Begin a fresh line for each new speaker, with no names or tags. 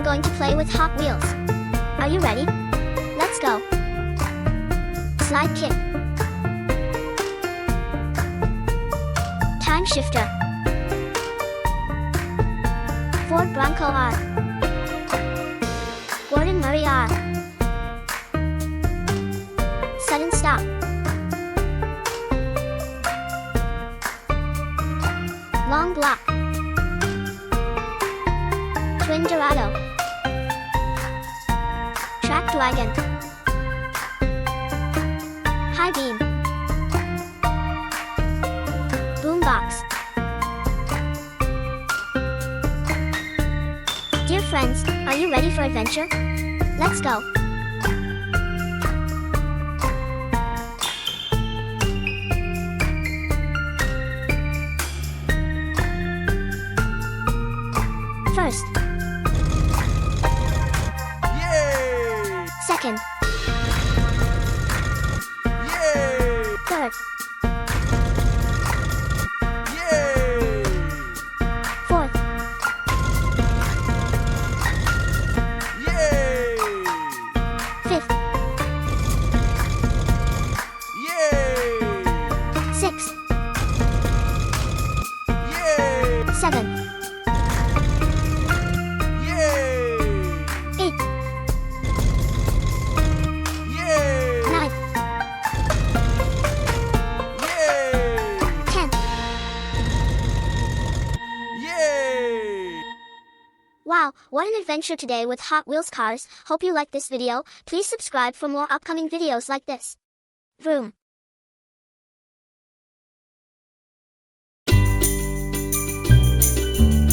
are going to play with Hot Wheels. Are you ready? Let's go. Slide kick. Time shifter. Ford Bronco R. Gordon Murray R. Sudden stop. Long block. Twin Dorado. Track Dwagon. High beam. Boombox. Dear friends, are you ready for adventure? Let's go. First.
Yay!
Second.
Yay!
Third.
Yay!
Fourth.
Yay!
Fifth.
Yay!
Sixth.
Yay!
Seventh.
Yay!
Eighth.
Yay!
Ninth.
Yay!
10th.
Yay!
Wow, what an adventure today with Hot Wheels cars. Hope you liked this video. Please subscribe for more upcoming videos like this. Vroom.